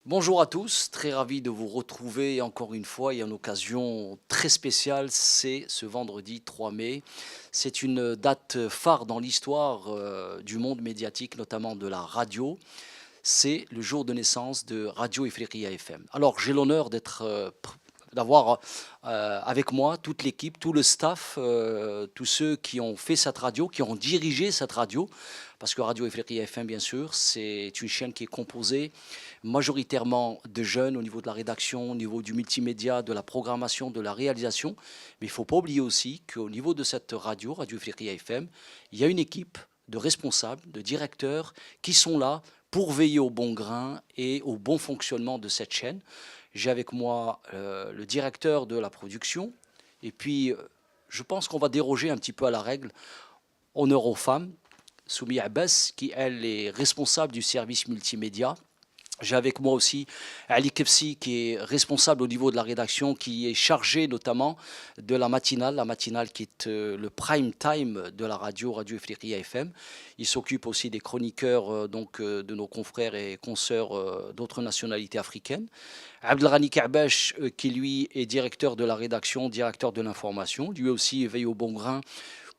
Bonjour à tous, très ravi de vous retrouver encore une fois et une occasion très spéciale, c'est ce vendredi 3 mai. C'est une date phare dans l'histoire du monde médiatique, notamment de la radio. C'est le jour de naissance de Radio Ifriqiya FM. Alors j'ai l'honneur d'avoir avec moi toute l'équipe, tout le staff, tous ceux qui ont fait cette radio, qui ont dirigé cette radio, parce que Radio Ifriqiya FM, bien sûr, c'est une chaîne qui est composée majoritairement de jeunes au niveau de la rédaction, au niveau du multimédia, de la programmation, de la réalisation. Mais il ne faut pas oublier aussi qu'au niveau de cette radio, Radio Ifriqiya FM, il y a une équipe de responsables, de directeurs qui sont là pour veiller au bon grain et au bon fonctionnement de cette chaîne. J'ai avec moi le directeur de la production et puis je pense qu'on va déroger un petit peu à la règle. Honneur aux femmes, Soumi Abbas, qui elle est responsable du service multimédia. J'ai avec moi aussi Ali Kefsi qui est responsable au niveau de la rédaction, qui est chargé notamment de la matinale qui est le prime time de la radio, Radio Ifriqiya FM. Il s'occupe aussi des chroniqueurs de nos confrères et consoeurs d'autres nationalités africaines. Abdelghani Kaabash qui lui est directeur de la rédaction, directeur de l'information, lui aussi veille au bon grain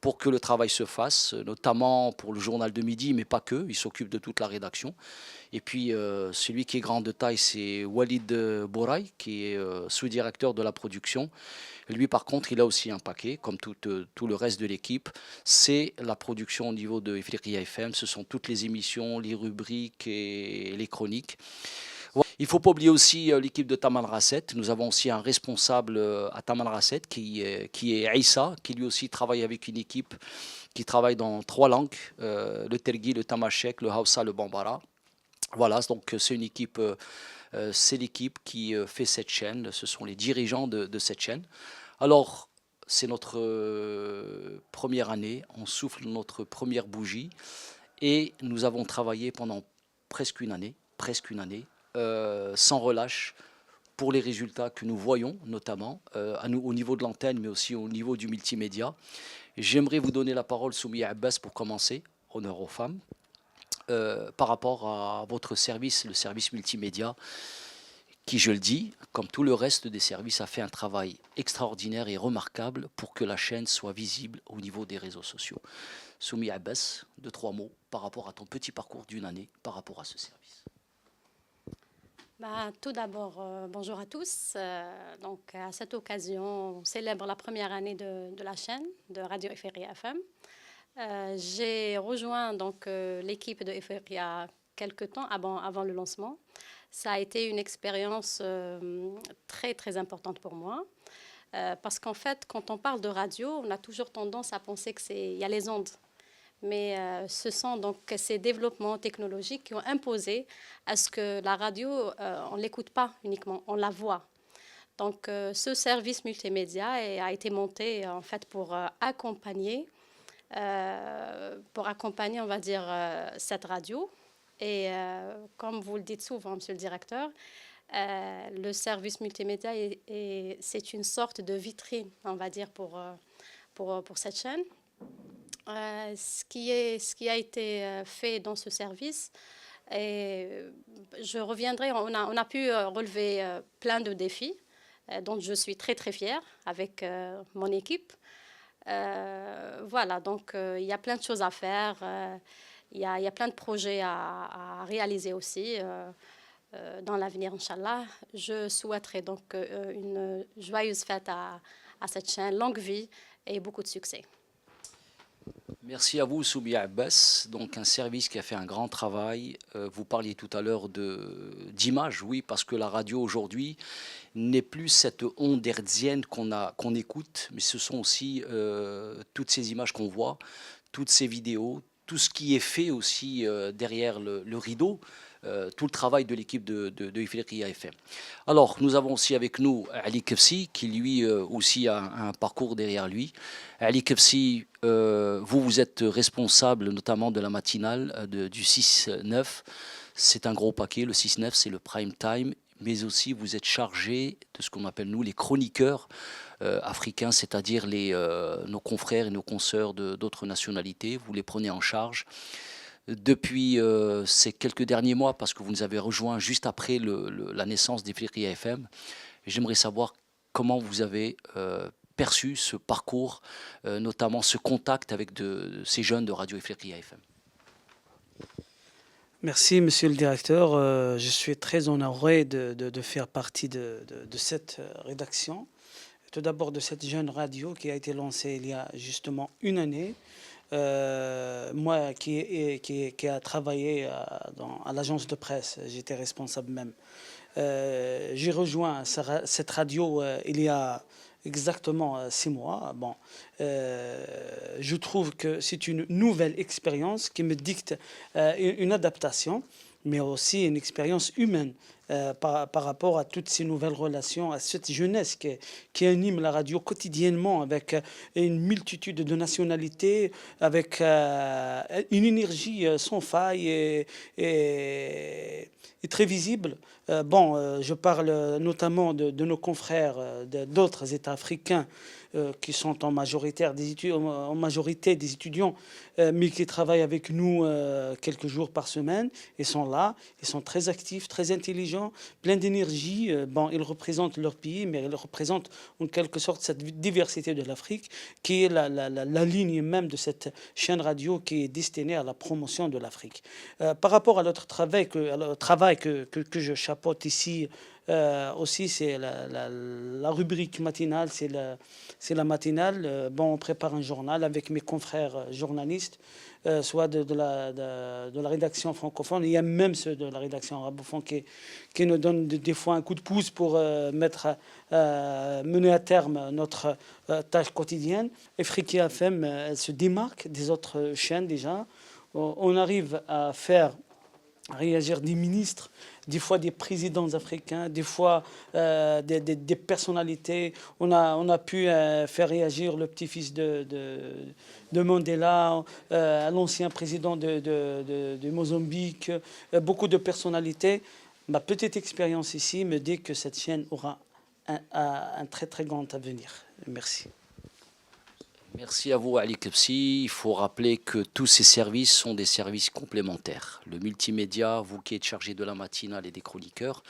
pour que le travail se fasse, notamment pour le journal de midi, mais pas que, il s'occupe de toute la rédaction. Et puis, celui qui est grand de taille, c'est Walid Bouraï, qui est sous-directeur de la production. Lui, par contre, il a aussi un paquet, comme tout le reste de l'équipe. C'est la production au niveau de Ifriqiya FM. Ce sont toutes les émissions, les rubriques et les chroniques. Il ne faut pas oublier aussi l'équipe de Taman Rasset. Nous avons aussi un responsable à Taman Rasset qui est Aïssa, qui lui aussi travaille avec une équipe qui travaille dans 3 langues, le Tergui, le Tamashek, le Hausa, le Bambara. Voilà, donc c'est l'équipe qui fait cette chaîne, ce sont les dirigeants de cette chaîne. Alors, c'est notre première année, on souffle notre première bougie et nous avons travaillé pendant presque une année, sans relâche pour les résultats que nous voyons, notamment au niveau de l'antenne, mais aussi au niveau du multimédia. J'aimerais vous donner la parole, Soumia Abbas, pour commencer, honneur aux femmes par rapport à votre service, le service multimédia, qui, je le dis, comme tout le reste des services, a fait un travail extraordinaire et remarquable pour que la chaîne soit visible au niveau des réseaux sociaux. Soumi Abbas, 2, 3 mots par rapport à ton petit parcours d'une année par rapport à ce service. Tout d'abord, bonjour à tous. Donc, à cette occasion, on célèbre la première année de la chaîne de Radio Ifriqiya FM. J'ai rejoint donc l'équipe de Ifriqiya quelques temps avant le lancement. Ça a été une expérience très très importante pour moi. Parce qu'en fait, quand on parle de radio, on a toujours tendance à penser il y a les ondes. Mais ce sont donc ces développements technologiques qui ont imposé à ce que la radio, on ne l'écoute pas uniquement, on la voit. Donc ce service multimédia a été monté en fait pour accompagner, on va dire, cette radio. Et comme vous le dites souvent, Monsieur le directeur, le service multimédia c'est une sorte de vitrine, on va dire, pour cette chaîne. Ce qui a été fait dans ce service. Et je reviendrai, on a pu relever plein de défis dont je suis très très fière avec mon équipe. Voilà, donc il y a plein de choses à faire, il y a plein de projets à réaliser aussi dans l'avenir, Inch'Allah. Je souhaiterais donc une joyeuse fête à cette chaîne, longue vie et beaucoup de succès. Merci à vous, Soubia Abbas. Donc, un service qui a fait un grand travail. Vous parliez tout à l'heure d'image, oui, parce que la radio aujourd'hui n'est plus cette onde hertzienne qu'on écoute, mais ce sont aussi toutes ces images qu'on voit, toutes ces vidéos, tout ce qui est fait aussi derrière le rideau, tout le travail de l'équipe de Ifriqiya FM. Alors, nous avons aussi avec nous Ali Kefsi, qui lui aussi a un parcours derrière lui. Ali Kefsi, vous êtes responsable notamment de la matinale du 6-9. C'est un gros paquet, le 6-9, c'est le prime time, mais aussi vous êtes chargé de ce qu'on appelle nous les chroniqueurs africains, c'est-à-dire nos confrères et nos consoeurs d'autres nationalités. Vous les prenez en charge. depuis ces quelques derniers mois, parce que vous nous avez rejoint juste après la naissance d'Ifriqiya FM. J'aimerais savoir comment vous avez perçu ce parcours, notamment ce contact avec ces jeunes de Radio Ifriqiya FM. Merci, monsieur le directeur. Je suis très honoré de faire partie de cette rédaction. Tout d'abord de cette jeune radio qui a été lancée il y a justement une année. Moi qui a travaillé à l'agence de presse, j'étais responsable même. J'ai rejoint cette radio il y a exactement 6 mois. Bon, je trouve que c'est une nouvelle expérience qui me dicte une adaptation, mais aussi une expérience humaine par rapport à toutes ces nouvelles relations, à cette jeunesse qui anime la radio quotidiennement avec une multitude de nationalités, avec une énergie sans faille et très visible. Je parle notamment de nos confrères d'autres États africains qui sont en majorité des étudiants, mais qui travaillent avec nous quelques jours par semaine. Ils sont là, ils sont très actifs, très intelligents, pleins d'énergie. Ils représentent leur pays, mais ils représentent en quelque sorte cette diversité de l'Afrique, qui est la ligne même de cette chaîne radio qui est destinée à la promotion de l'Afrique. Par rapport à notre travail, que je chapeaute ici, aussi, c'est la rubrique matinale, c'est la matinale. On prépare un journal avec mes confrères journalistes, soit de la rédaction francophone. Il y a même ceux de la rédaction arabophone qui nous donnent des fois un coup de pouce pour mener à terme notre tâche quotidienne. Ifriqiya FM, elle se démarque des autres chaînes déjà. On arrive à faire réagir des ministres, des fois des présidents africains, des fois des personnalités. On a pu faire réagir le petit-fils de Mandela, l'ancien président de Mozambique, beaucoup de personnalités. Ma petite expérience ici me dit que cette chaîne aura un très très grand avenir. Merci. Merci à vous, Ali Kebsi. Il faut rappeler que tous ces services sont des services complémentaires. Le multimédia, vous qui êtes chargé de la matinale et des chroniqueurs.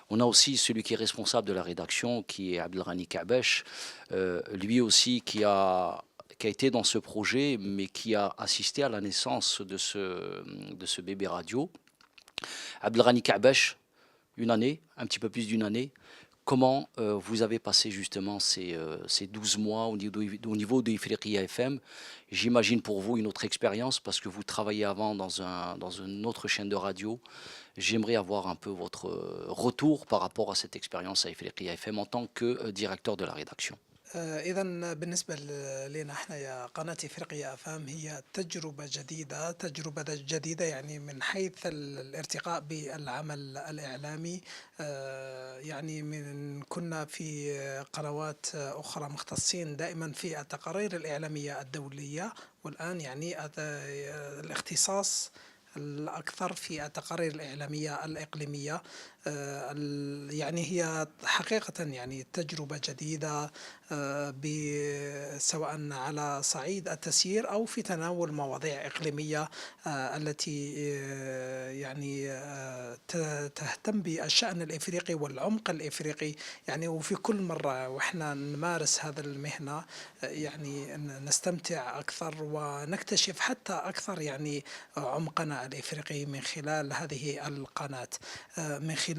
On a aussi celui qui est responsable de la rédaction, qui est Abdelghani Kaabesh, lui aussi qui a été dans ce projet, mais qui a assisté à la naissance de ce bébé radio. Abdelghani Kaabesh, une année, un petit peu plus d'une année. Comment vous avez passé justement ces 12 mois au niveau de Ifriqiya FM? J'imagine pour vous une autre expérience parce que vous travaillez avant dans une autre chaîne de radio. J'aimerais avoir un peu votre retour par rapport à cette expérience à Ifriqiya FM en tant que directeur de la rédaction. إذا بالنسبة لنا احنا يا قناة إفريقيا أفام هي تجربة جديدة يعني من حيث الارتقاء بالعمل الإعلامي. يعني كنا في قنوات أخرى مختصين دائما في التقارير الإعلامية الدولية، والآن يعني الاختصاص الأكثر في التقارير الإعلامية الإقليمية. يعني هي حقيقة يعني تجربة جديدة، سواء على صعيد التسيير أو في تناول مواضيع إقليمية التي يعني تهتم بالشأن الإفريقي والعمق الإفريقي. يعني وفي كل مرة وإحنا نمارس هذا المهنة يعني نستمتع أكثر ونكتشف حتى أكثر يعني عمقنا الإفريقي من خلال هذه القناة، من خلال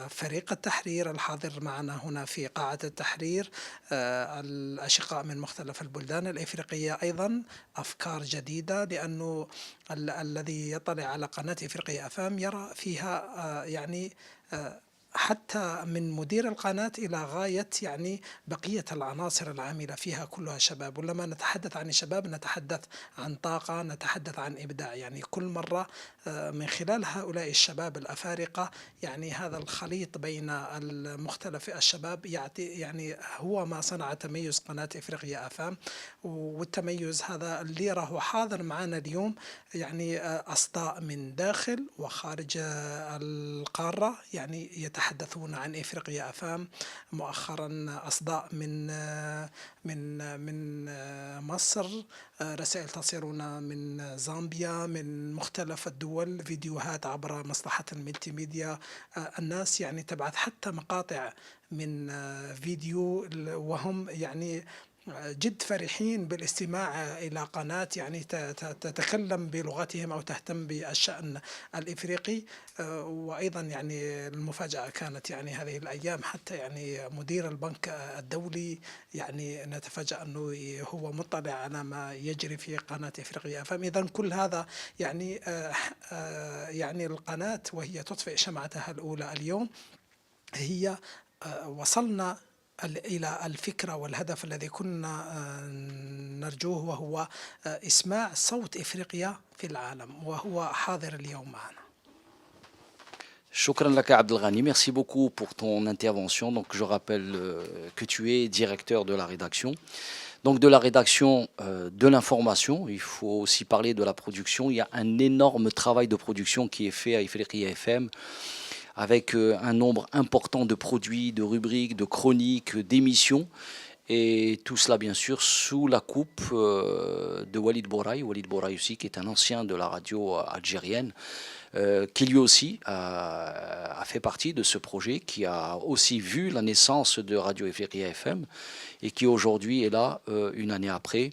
فريق التحرير الحاضر معنا هنا في قاعة التحرير، الأشقاء من مختلف البلدان الإفريقية، أيضا أفكار جديدة، لأنه الذي يطلع على قناة إفريقيا أفام يرى فيها يعني حتى من مدير القناة إلى غاية يعني بقية العناصر العاملة فيها كلها شباب. ولما نتحدث عن الشباب نتحدث عن طاقة، نتحدث عن إبداع. يعني كل مرة من خلال هؤلاء الشباب الأفارقة يعني هذا الخليط بين المختلف الشباب يعني هو ما صنع تميز قناة إفريقيا أفام. والتميز هذا اللي راهو حاضر معنا اليوم يعني أصداء من داخل وخارج القارة يعني يتحدثون عن إفريقيا أفام. مؤخرا أصداء من مصر، رسائل تصلنا من زامبيا، من مختلف الدول، فيديوهات عبر مصلحة الملتي ميديا. الناس يعني تبعث حتى مقاطع من فيديو، وهم يعني جد فرحين بالاستماع إلى قناة يعني تتكلم بلغتهم أو تهتم بالشأن الإفريقي. وأيضا يعني المفاجأة كانت يعني هذه الأيام حتى يعني مدير البنك الدولي يعني نتفاجأ أنه هو مطلع على ما يجري في قناة إفريقيا. فإذا كل هذا يعني يعني القناة وهي تطفئ شمعتها الأولى اليوم هي وصلنا إلى الفكرة والهدف الذي كنا نرجوه، وهو إسماع صوت إفريقيا في العالم، وهو حاضر اليوم معنا. Shukran laka Abdelghani, merci beaucoup pour ton intervention. Donc je rappelle que tu es directeur de la rédaction. Donc de la rédaction de l'information, il faut aussi parler de la production. Il y a un énorme travail de production qui est fait à Ifriqiya FM avec un nombre important de produits, de rubriques, de chroniques, d'émissions. Et tout cela, bien sûr, sous la coupe de Walid Bouraï. Walid Bouraï aussi, qui est un ancien de la radio algérienne, qui lui aussi a fait partie de ce projet, qui a aussi vu la naissance de Radio Ifriqiya FM et qui aujourd'hui est là, une année après.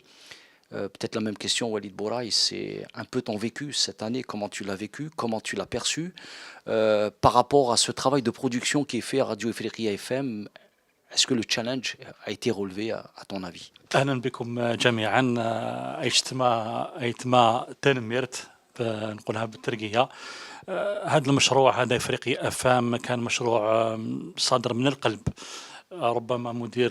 Peut-être la même question, Walid Bouraï, c'est un peu ton vécu cette année, comment tu l'as vécu, comment tu l'as perçu par rapport à ce travail de production qui est fait à Radio Ifriqiya FM. Est-ce que le challenge a été relevé à ton avis? أهلا بكم جميعا. أيتما تنميرت نقولها بالترقية. هذا المشروع، هذا إفريقيا أفام، كان مشروع صادر من القلب. ربما مدير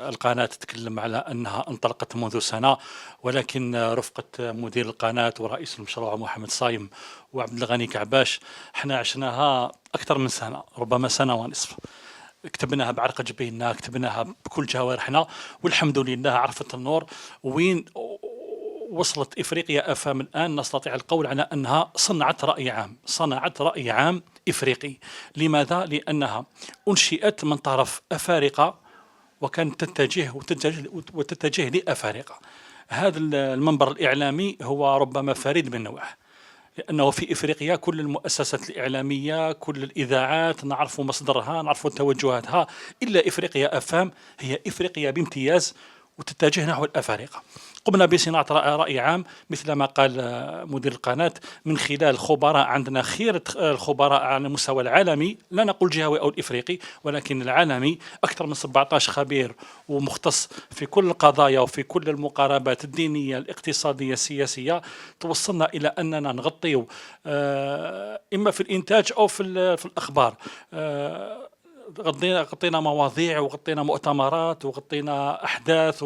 القناة تكلم على أنها انطلقت منذ سنة، ولكن رفقة مدير القناة ورئيس المشروع محمد صايم وعبد الغني كعباش احنا عشناها أكثر من سنة، ربما سنة ونصف. كتبناها بعرق جبيننا، كتبناها بكل جوارحنا، والحمد لله عرفت النور. وين وصلت إفريقيا أفام الآن نستطيع القول على أنها صنعت رأي عام، صنعت رأي عام إفريقي. لماذا؟ لأنها أنشئت من طرف أفارقة وكانت تتجه لأفارقة. هذا المنبر الإعلامي هو ربما فريد من نوعه، لأنه في إفريقيا كل المؤسسات الإعلامية، كل الإذاعات نعرف مصدرها، نعرف توجهاتها، إلا إفريقيا أفام هي إفريقيا بامتياز وتتجه نحو الأفارقة. قمنا بصناعة رأي عام مثل ما قال مدير القناة من خلال خبراء، عندنا خيرة الخبراء على المستوى العالمي، لا نقول جهوي أو الإفريقي ولكن العالمي، أكثر من 17 خبير ومختص في كل القضايا وفي كل المقاربات الدينية الاقتصادية السياسية. توصلنا إلى أننا نغطي إما في الإنتاج أو في الأخبار. غطينا مواضيع وغطينا مؤتمرات وغطينا أحداث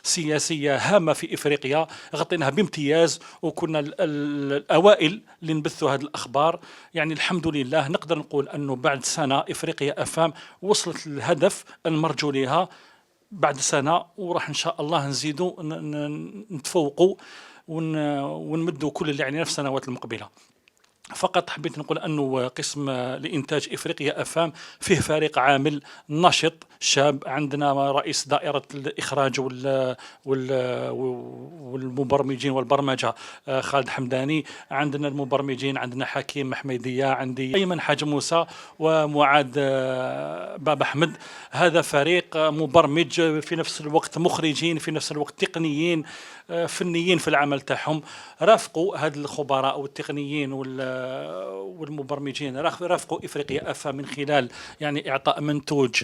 سياسية هامة في إفريقيا، غطيناها بامتياز، وكنا الأوائل اللي نبثوا هذه الأخبار. يعني الحمد لله نقدر نقول أنه بعد سنة إفريقيا أفام وصلت للهدف المرجو لها بعد سنة، وراح إن شاء الله نزيدوا نتفوقوا ونمدوا كل اللي علينا في السنوات المقبلة. فقط حبيت نقول أنه قسم لإنتاج إفريقيا أفام فيه فريق عامل نشط شاب. عندنا رئيس دائرة الإخراج والمبرمجين والبرمجة خالد حمداني، عندنا المبرمجين عندنا حكيم محميدية، عندي أيمن حاج موسى ومعاد باب أحمد. هذا فريق مبرمج في نفس الوقت مخرجين، في نفس الوقت تقنيين فنيين في العمل تاعهم. رافقوا هذه الخبراء والتقنيين والمبرمجين، رافقوا إفريقيا أفا من خلال يعني إعطاء منتوج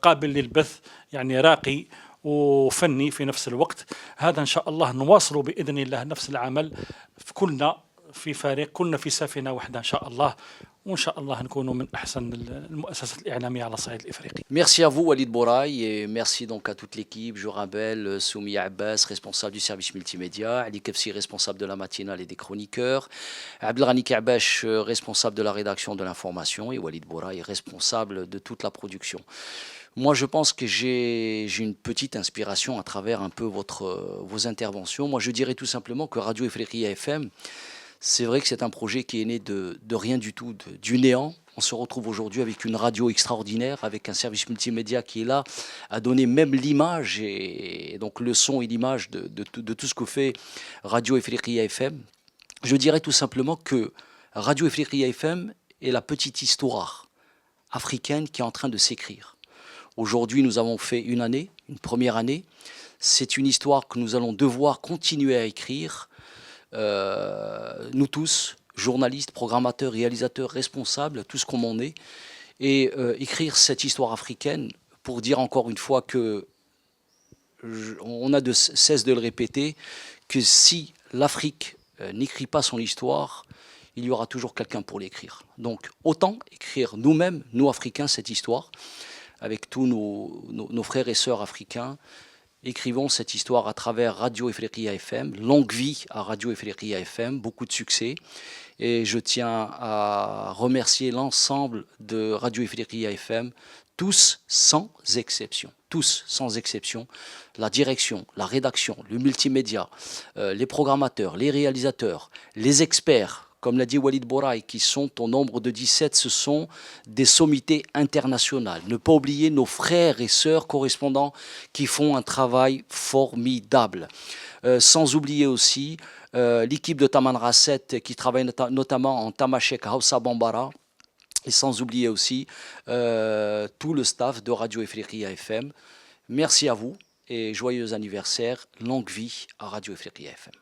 قابل للبث، يعني راقي وفني في نفس الوقت. هذا إن شاء الله نواصلوا بإذن الله نفس العمل، كلنا في فريق، كلنا في سفينة واحدة إن شاء الله، وإن شاء الله نكونوا من أحسن المؤسسات الإعلامية على الصعيد الإفريقي. Merci à vous Walid Bouraï et merci donc à toute l'équipe, je rappelle Soumia Abbas, responsable du service multimédia, Ali Kefsi, responsable de la matinale et des chroniqueurs, Abdelghani Ka'bash, responsable de la rédaction de l'information, et Walid Bouraï, responsable de toute la production. Moi, je pense que j'ai une petite inspiration à travers un peu vos interventions. Moi, je dirais tout simplement que Radio Ifriqiya FM, c'est vrai que c'est un projet qui est né de rien du tout, du néant. On se retrouve aujourd'hui avec une radio extraordinaire, avec un service multimédia qui est là, à donner même l'image, et donc le son et l'image de tout ce que fait Radio Ifriqiya FM. Je dirais tout simplement que Radio Ifriqiya FM est la petite histoire africaine qui est en train de s'écrire. Aujourd'hui, nous avons fait une première année. C'est une histoire que nous allons devoir continuer à écrire, nous tous, journalistes, programmateurs, réalisateurs, responsables, tout ce qu'on en est, et écrire cette histoire africaine pour dire encore une fois que, on a de cesse de le répéter, que si l'Afrique n'écrit pas son histoire, il y aura toujours quelqu'un pour l'écrire. Donc autant écrire nous-mêmes, nous Africains, cette histoire, avec tous nos frères et sœurs africains. Écrivons cette histoire à travers Radio Ifriqiya FM. Longue vie à Radio Ifriqiya FM, beaucoup de succès. Et je tiens à remercier l'ensemble de Radio Ifriqiya FM, tous sans exception. Tous sans exception. La direction, la rédaction, le multimédia, les programmateurs, les réalisateurs, les experts, comme l'a dit Walid Bouraï, qui sont au nombre de 17, ce sont des sommités internationales. Ne pas oublier nos frères et sœurs correspondants qui font un travail formidable. Sans oublier aussi l'équipe de Taman Rasset qui travaille notamment en Tamashek Hausa Bambara. Et sans oublier aussi tout le staff de Radio Ifriqiya FM. Merci à vous et joyeux anniversaire. Longue vie à Radio Ifriqiya FM.